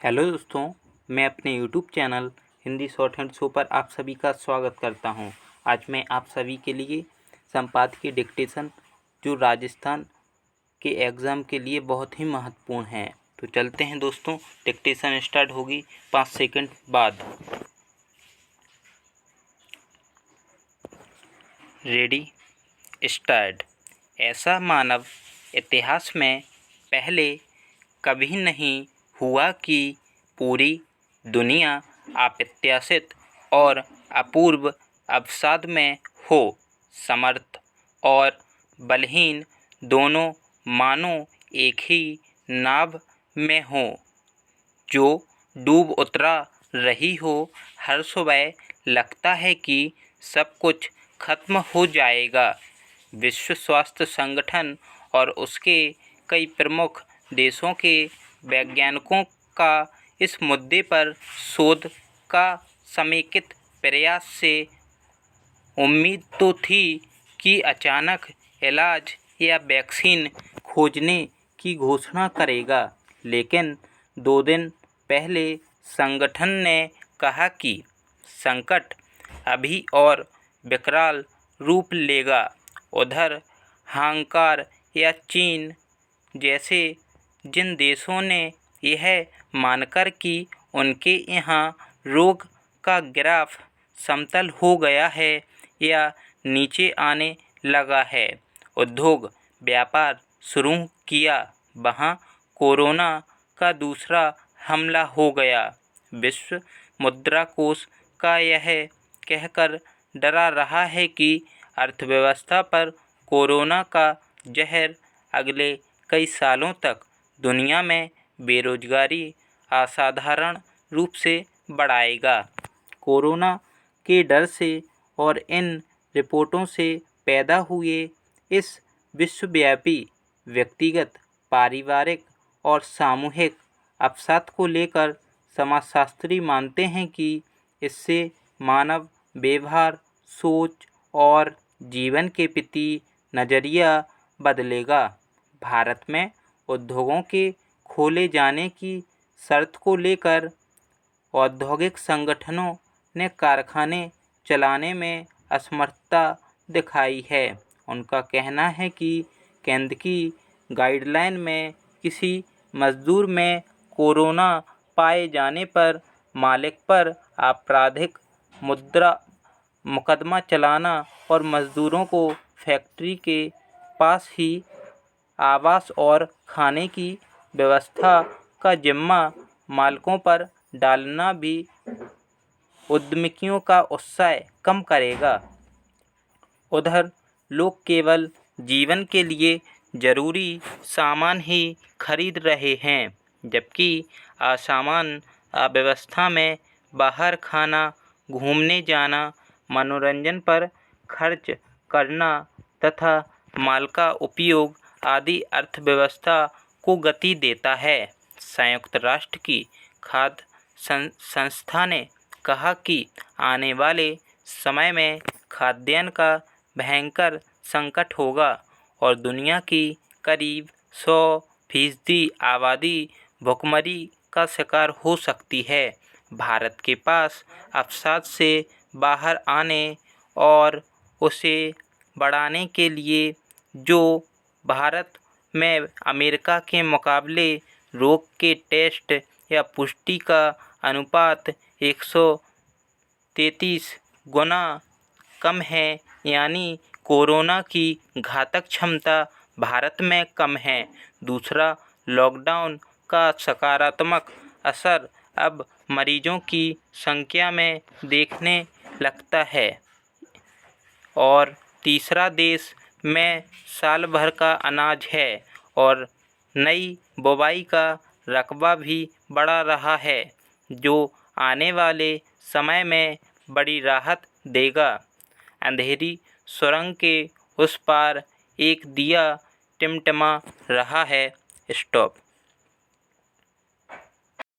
Hello दोस्तों, मैं अपने YouTube channel Hindi short hand show पर आप सभी का स्वागत करता हूं। आज मैं आप सभी के लिए संपादकीय डिक्टेशन जो राजस्थान के एग्ज़ाम के लिए बहुत ही महत्वपूर्ण है। तो चलते हैं दोस्तों, डिक्टेशन स्टार्ट होगी 5 सेकंड बाद। Ready, start. ऐसा मानव इतिहास में पहले कभी नहीं हुआ कि पूरी दुनिया अप्रत्याशित और अपूर्व अवसाद में हो। समर्थ और बलहीन दोनों मानो एक ही नाव में हो जो डूब उतरा रही हो। हर सुबह लगता है कि सब कुछ खत्म हो जाएगा। विश्व स्वास्थ्य संगठन और उसके कई प्रमुख देशों के वैज्ञानिकों का इस मुद्दे पर शोध का समेकित प्रयास से उम्मीद तो थी कि अचानक इलाज या वैक्सीन खोजने की घोषणा करेगा, लेकिन 2 दिन पहले संगठन ने कहा कि संकट अभी और विकराल रूप लेगा। उधर हांगकांग या चीन जैसे जिन देशों ने यह मानकर कि उनके यहाँ रोग का ग्राफ समतल हो गया है या नीचे आने लगा है, उद्योग व्यापार शुरू किया, वहाँ कोरोना का दूसरा हमला हो गया। विश्व मुद्रा कोष का यह कहकर डरा रहा है कि अर्थव्यवस्था पर कोरोना का जहर अगले कई सालों तक दुनिया में बेरोजगारी असाधारण रूप से बढ़ाएगा। कोरोना के डर से और इन रिपोर्टों से पैदा हुए इस विश्वव्यापी व्यक्तिगत, पारिवारिक और सामूहिक अवसाद को लेकर समाजशास्त्री मानते हैं कि इससे मानव व्यवहार, सोच और जीवन के प्रति नज़रिया बदलेगा। भारत में उद्योगों के खोले जाने की शर्त को लेकर औद्योगिक संगठनों ने कारखाने चलाने में असमर्थता दिखाई है। उनका कहना है कि केंद्र की गाइडलाइन में किसी मजदूर में कोरोना पाए जाने पर मालिक पर आपराधिक मुकदमा चलाना और मजदूरों को फैक्ट्री के पास ही आवास और खाने की व्यवस्था का जिम्मा मालिकों पर डालना भी उद्यमियों का उत्साह कम करेगा। उधर लोग केवल जीवन के लिए जरूरी सामान ही खरीद रहे हैं, जबकि असामान्य अव्यवस्था में बाहर खाना, घूमने जाना, मनोरंजन पर खर्च करना तथा माल का उपयोग आदि अर्थव्यवस्था को गति देता है। संयुक्त राष्ट्र की खाद्य संस्था ने कहा कि आने वाले समय में खाद्यान्न का भयंकर संकट होगा और दुनिया की करीब 100% आबादी भुखमरी का शिकार हो सकती है। भारत के पास अवसाद से बाहर आने और उसे बढ़ाने के लिए जो भारत में अमेरिका के मुकाबले रोग के टेस्ट या पुष्टि का अनुपात 133 गुना कम है, यानी कोरोना की घातक क्षमता भारत में कम है। दूसरा, लॉकडाउन का सकारात्मक असर अब मरीजों की संख्या में देखने लगता है। और तीसरा, देश में साल भर का अनाज है और नई बुवाई का रकबा भी बढ़ा रहा है, जो आने वाले समय में बड़ी राहत देगा। अंधेरी सुरंग के उस पार एक दिया टिमटिमा रहा है। स्टॉप।